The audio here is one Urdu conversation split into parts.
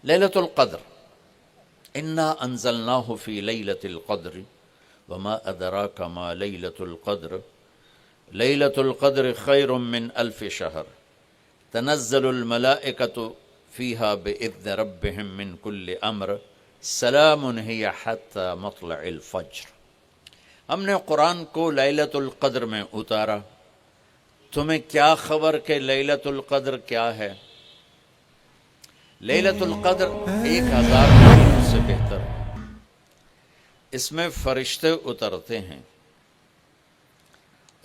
لیلۃ القدر، انا انزلناہ فی لیلۃ القدر وما ادراک ما لیلۃ القدر لیلۃ القدر خیر من الف شہر تنزل الملائکۃ فیہا باذن ربہم من کل امر سلام ہی حتی مطلع الفجر۔ ہم نے قرآن کو لیلۃ القدر میں اتارا، تمہیں کیا خبر کہ لیلۃ القدر کیا ہے؟ لیلۃ القدر 1000 مہینوں سے بہتر ہے، اس میں فرشتے اترتے ہیں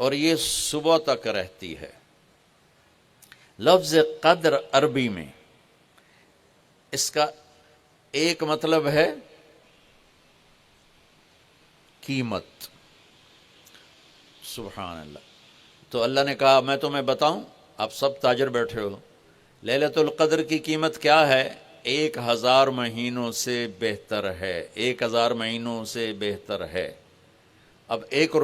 اور یہ صبح تک رہتی ہے۔ لفظ قدر عربی میں اس کا ایک مطلب ہے قیمت، سبحان اللہ۔ تو اللہ نے کہا میں تمہیں بتاؤں، آپ سب تاجر بیٹھے ہو، لیلۃ القدر کی قیمت کیا ہے؟ 1000 مہینوں سے بہتر ہے، 1000 مہینوں سے بہتر ہے۔ اب 1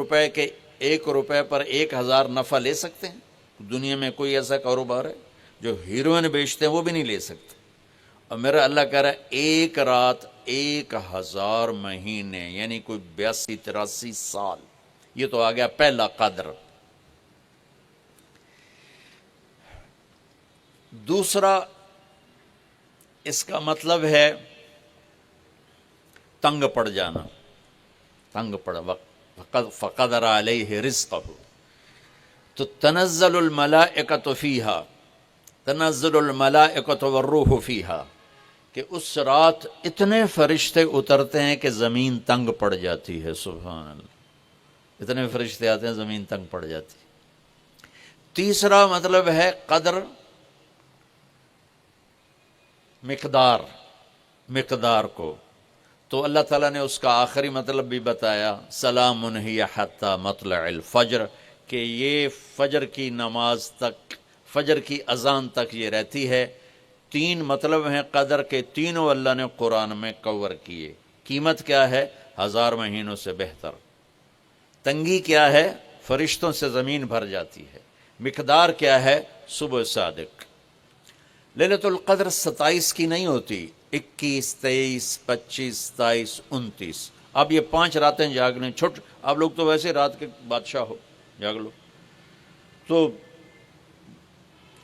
روپے پر 1000 نفع لے سکتے ہیں؟ دنیا میں کوئی ایسا کاروبار ہے؟ جو ہیروئن بیچتے ہیں وہ بھی نہیں لے سکتے۔ اور میرا اللہ کہہ رہا ہے ایک رات 1000 مہینے، یعنی کوئی 82-83 سال۔ یہ تو آ گیا پہلا قدر۔ دوسرا اس کا مطلب ہے تنگ پڑ جانا، تنگ پڑ فقدر علیہ رزقہ۔ تو تنزل الملائکۃ فیہا، تنزل الملائکۃ والروح فیہا، کہ اس رات اتنے فرشتے اترتے ہیں کہ زمین تنگ پڑ جاتی ہے، سبحان اللہ، اتنے فرشتے آتے ہیں زمین تنگ پڑ جاتی ہے۔ تیسرا مطلب ہے قدر، مقدار کو، تو اللہ تعالیٰ نے اس کا آخری مطلب بھی بتایا، سلام ہی حتی مطلع الفجر، کہ یہ فجر کی نماز تک، فجر کی اذان تک یہ رہتی ہے۔ 3 مطلب ہیں قدر کے، تینوں اللہ نے قرآن میں کور کیے۔ قیمت کیا ہے؟ 1000 مہینوں سے بہتر۔ تنگی کیا ہے؟ فرشتوں سے زمین بھر جاتی ہے۔ مقدار کیا ہے؟ صبح صادق۔ لیلۃ القدر 27 کی نہیں ہوتی، 21، 23، 25، 27، 29۔ اب یہ 5 راتیں جاگنے چھٹ، آپ لوگ تو ویسے رات کے بادشاہ ہو، جاگ لو۔ تو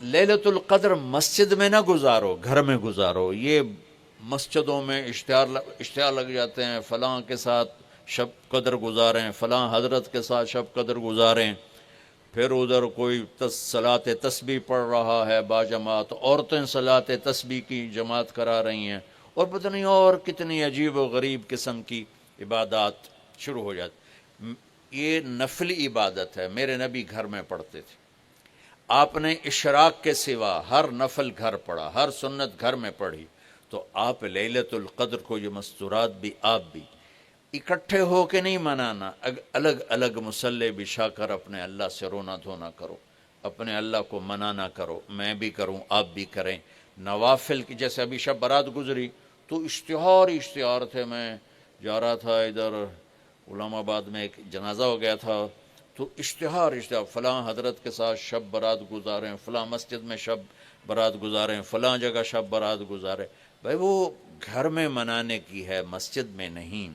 لیلۃ القدر مسجد میں نہ گزارو، گھر میں گزارو۔ یہ مسجدوں میں اشتہار لگ جاتے ہیں، فلاں کے ساتھ شب قدر گزاریں، فلاں حضرت کے ساتھ شب قدر گزاریں، پھر ادھر کوئی صلاۃ تسبیح پڑھ رہا ہے باجماعت، عورتیں صلاۃ تسبیح کی جماعت کرا رہی ہیں، اور پتہ نہیں اور کتنی عجیب و غریب قسم کی عبادات شروع ہو جاتی۔ یہ نفلی عبادت ہے، میرے نبی گھر میں پڑھتے تھے۔ آپ نے اشراق کے سوا ہر نفل گھر پڑھا، ہر سنت گھر میں پڑھی۔ تو آپ لیلۃ القدر کو یہ مستورات بھی آپ بھی اکٹھے ہو کے نہیں منانا، الگ الگ مصلی بچھا کر اپنے اللہ سے رونا دھونا کرو، اپنے اللہ کو منانا کرو، میں بھی کروں، آپ بھی کریں۔ نوافل کی، جیسے ابھی شب برات گزری تو اشتہار تھے، میں جا رہا تھا ادھر غلام آباد میں، ایک جنازہ ہو گیا تھا، تو اشتہار فلاں حضرت کے ساتھ شب برات گزاریں، فلاں مسجد میں شب برات گزاریں، فلاں جگہ شب برات گزاریں۔ بھائی وہ گھر میں منانے کی ہے، مسجد میں نہیں۔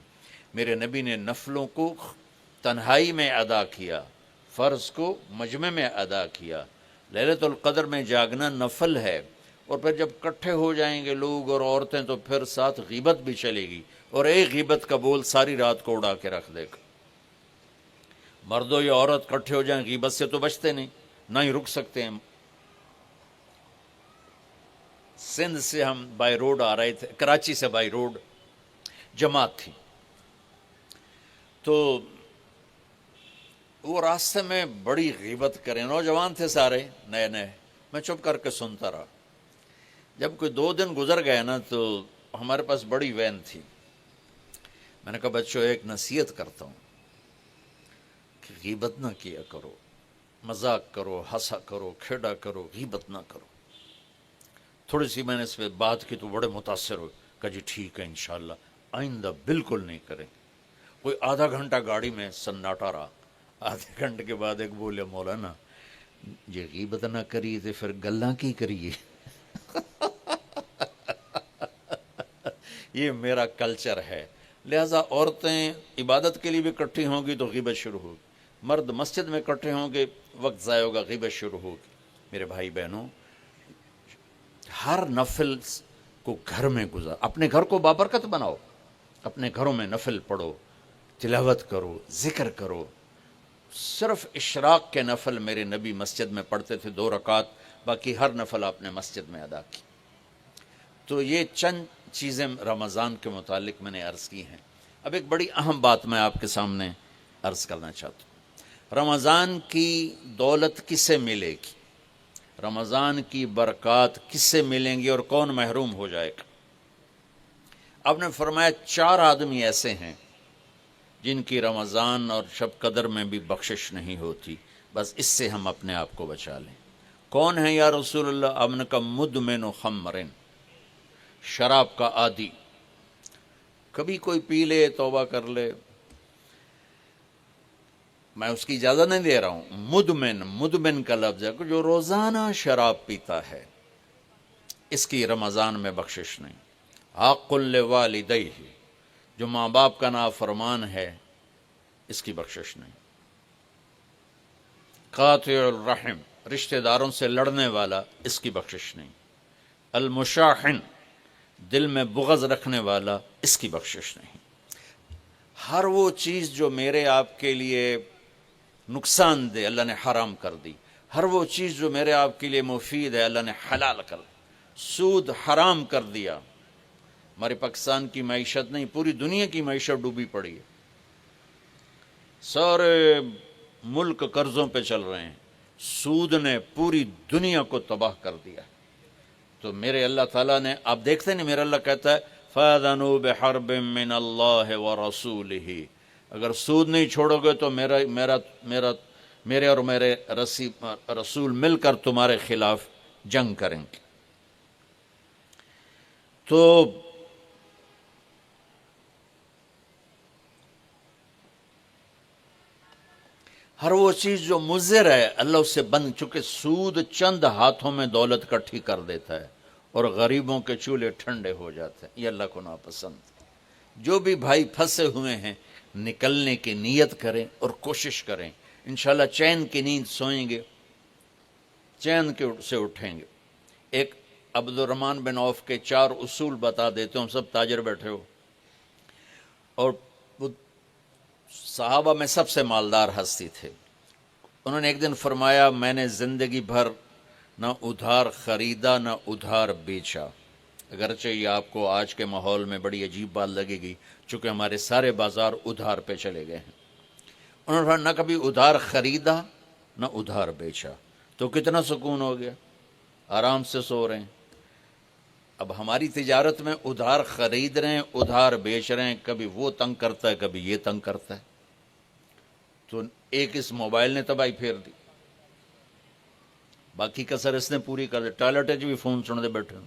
میرے نبی نے نفلوں کو تنہائی میں ادا کیا، فرض کو مجمع میں ادا کیا۔ لیلۃ القدر میں جاگنا نفل ہے، اور پھر جب کٹھے ہو جائیں گے لوگ اور عورتیں تو پھر ساتھ غیبت بھی چلے گی، اور ایک غیبت کا بول ساری رات کو اڑا کے رکھ دے گا۔ مردوں یا عورت کٹھے ہو جائیں، غیبت سے تو بچتے نہیں، نہ ہی رک سکتے ہیں۔ سندھ سے ہم بائی روڈ آ رہے تھے، کراچی سے بائی روڈ جماعت تھی، تو وہ راستے میں بڑی غیبت کریں، نوجوان تھے سارے نئے نئے، میں چپ کر کے سنتا رہا۔ جب کوئی 2 دن گزر گئے نا، تو ہمارے پاس بڑی وین تھی، میں نے کہا بچوں ایک نصیحت کرتا ہوں کہ غیبت نہ کیا کرو، مذاق کرو، ہنسا کرو، کھیڑا کرو، غیبت نہ کرو۔ تھوڑی سی میں نے اس پہ بات کی تو بڑے متاثر ہوئے، کہا جی ٹھیک ہے انشاءاللہ آئندہ بالکل نہیں کریں۔ کوئی آدھا گھنٹہ گاڑی میں سناٹا رہا، آدھے گھنٹے کے بعد ایک بولے مولانا یہ غیبت نہ کری تو پھر گلاں کی کریے؟ یہ میرا کلچر ہے. لہٰذا عورتیں عبادت کے لیے بھی اکٹھی ہوں گی تو غیبت شروع ہوگی، مرد مسجد میں اکٹھے ہوں گے وقت ضائع ہوگا، غیبت شروع ہوگی. میرے بھائی بہنوں، ہر نفل کو گھر میں گزار، اپنے گھر کو بابرکت بناؤ، اپنے گھروں میں نفل پڑھو، تلاوت کرو، ذکر کرو. صرف اشراق کے نفل میرے نبی مسجد میں پڑھتے تھے 2 رکعت، باقی ہر نفل آپ نے مسجد میں ادا کی. تو یہ چند چیزیں رمضان کے متعلق میں نے عرض کی ہیں. اب ایک بڑی اہم بات میں آپ کے سامنے عرض کرنا چاہتا ہوں. رمضان کی دولت کس سے ملے گی؟ رمضان کی برکات کس سے ملیں گی اور کون محروم ہو جائے گا؟ آپ نے فرمایا 4 آدمی ایسے ہیں جن کی رمضان اور شب قدر میں بھی بخشش نہیں ہوتی، بس اس سے ہم اپنے آپ کو بچا لیں. کون ہے یا رسول اللہ؟ آپ نے کہا مدمن خمرن، شراب کا عادی. کبھی کوئی پی لے توبہ کر لے، میں اس کی اجازت نہیں دے رہا ہوں. مدمن کا لفظ ہے کہ جو روزانہ شراب پیتا ہے، اس کی رمضان میں بخشش نہیں. حق لوالدیہ، جو ماں باپ کا نافرمان ہے، اس کی بخشش نہیں. قاطع الرحم، رشتہ داروں سے لڑنے والا، اس کی بخشش نہیں. المشاحن، دل میں بغض رکھنے والا، اس کی بخشش نہیں. ہر وہ چیز جو میرے آپ کے لیے نقصان دہ اللہ نے حرام کر دی، ہر وہ چیز جو میرے آپ کے لیے مفید ہے اللہ نے حلال کر دی. سود حرام کر دیا. ہمارے پاکستان کی معیشت نہیں، پوری دنیا کی معیشت ڈوبی پڑی ہے، سارے ملک قرضوں پہ چل رہے ہیں. سود نے پوری دنیا کو تباہ کر دیا. تو میرے اللہ تعالیٰ نے، آپ دیکھتے نہیں، میرا اللہ کہتا ہے فَأَذَنُوا بِحَرْبٍ مِّنَ اللَّهِ وَرَسُولِهِ، اگر سود نہیں چھوڑو گے تو میرے اور میرے رسول مل کر تمہارے خلاف جنگ کریں گے. تو ہر وہ چیز جو مضر ہے اللہ اس سے بند، چونکہ سود چند ہاتھوں میں دولت اکٹھی کر دیتا ہے اور غریبوں کے چولہے ٹھنڈے ہو جاتے ہیں. یہ اللہ کو ناپسند. جو بھی بھائی پھنسے ہوئے ہیں نکلنے کی نیت کریں اور کوشش کریں، انشاءاللہ چین کی نیند سوئیں گے، چین کے سے اٹھیں گے. ایک عبد الرحمن بن عوف کے 4 اصول بتا دیتے ہوں، سب تاجر بیٹھے ہو، اور وہ صحابہ میں سب سے مالدار ہستی تھے. انہوں نے ایک دن فرمایا میں نے زندگی بھر نہ ادھار خریدا نہ ادھار بیچا. اگرچہ یہ آپ کو آج کے ماحول میں بڑی عجیب بات لگے گی، چونکہ ہمارے سارے بازار ادھار پہ چلے گئے ہیں. انہوں نے فرمایا نہ کبھی ادھار خریدا نہ ادھار بیچا. تو کتنا سکون ہو گیا، آرام سے سو رہے ہیں. اب ہماری تجارت میں ادھار خرید رہے ہیں، ادھار بیچ رہے ہیں، کبھی وہ تنگ کرتا ہے کبھی یہ تنگ کرتا ہے. تو ایک اس موبائل نے تباہی پھیر دی، باقی کسر اس نے پوری کر دی. ٹوائلٹ بھی فون سن دے بیٹھے ہیں.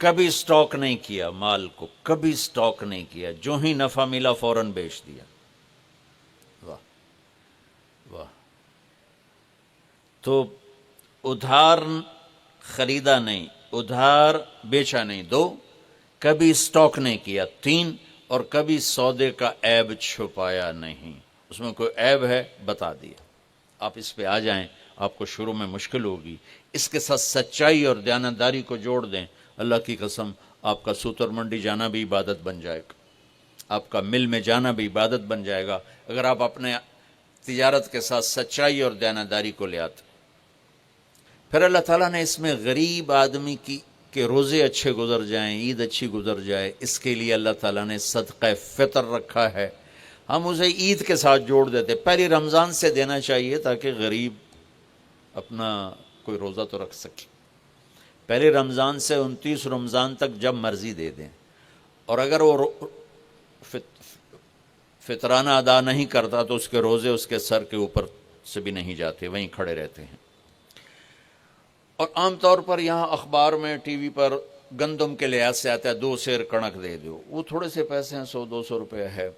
کبھی سٹاک نہیں کیا مال کو، کبھی سٹاک نہیں کیا، جو ہی نفع ملا فوراً بیچ دیا. واہ واہ. تو ادھار خریدا نہیں، ادھار بیچا نہیں 2، کبھی سٹاک نہیں کیا 3، اور کبھی سودے کا عیب چھپایا نہیں. اس میں کوئی عیب ہے بتا دیا. آپ اس پہ آ جائیں، آپ کو شروع میں مشکل ہوگی. اس کے ساتھ سچائی اور دیانتداری کو جوڑ دیں، اللہ کی قسم آپ کا سوتر منڈی جانا بھی عبادت بن جائے گا، آپ کا مل میں جانا بھی عبادت بن جائے گا، اگر آپ اپنے تجارت کے ساتھ سچائی اور دیانتداری کو لے آتے. پھر اللہ تعالیٰ نے اس میں غریب آدمی کے روزے اچھے گزر جائیں، عید اچھی گزر جائے، اس کے لیے اللہ تعالیٰ نے صدقہ فطر رکھا ہے. ہم اسے عید کے ساتھ جوڑ دیتے. پہلی رمضان سے دینا چاہیے تاکہ غریب اپنا کوئی روزہ تو رکھ سکے. پہلے رمضان سے 29 رمضان تک جب مرضی دے دیں. اور اگر وہ فطرانہ ادا نہیں کرتا تو اس کے روزے اس کے سر کے اوپر سے بھی نہیں جاتے، وہیں کھڑے رہتے ہیں. اور عام طور پر یہاں اخبار میں ٹی وی پر گندم کے لحاظ سے آتا ہے 2 سیر کڑک دے دو، وہ تھوڑے سے پیسے ہیں، 100-200 روپے ہے.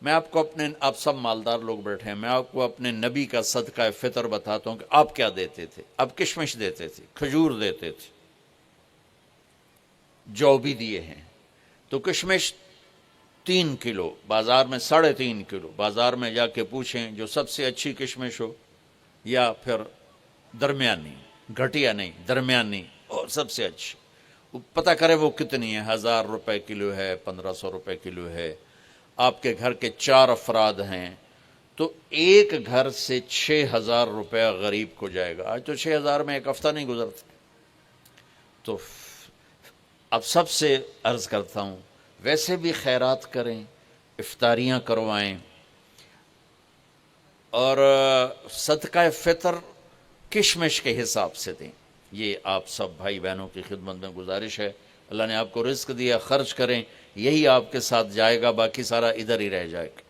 میں آپ کو آپ سب مالدار لوگ بیٹھے ہیں، میں آپ کو اپنے نبی کا صدقہ فطر بتاتا ہوں کہ آپ کیا دیتے تھے. آپ کشمش دیتے تھے، کھجور دیتے تھے، جو بھی دیے ہیں، تو کشمش 3 کلو، بازار میں 3.5 کلو، بازار میں جا کے پوچھیں جو سب سے اچھی کشمش ہو، یا پھر درمیانی، گھٹیا نہیں درمیانی اور سب سے اچھی، وہ پتہ کرے وہ کتنی ہے، 1,000 روپے کلو ہے، 1,500 روپے کلو ہے، آپ کے گھر کے 4 افراد ہیں، تو ایک گھر سے 6,000 روپیہ غریب کو جائے گا۔ آج تو 6,000 میں ایک ہفتہ نہیں گزرتا۔ تو اب سب سے عرض کرتا ہوں، ویسے بھی خیرات کریں، افطاریاں کروائیں، اور صدقہ فطر کشمش کے حساب سے دیں۔ یہ آپ سب بھائی بہنوں کی خدمت میں گزارش ہے۔ اللہ نے آپ کو رزق دیا، خرچ کریں، یہی آپ کے ساتھ جائے گا، باقی سارا ادھر ہی رہ جائے گا۔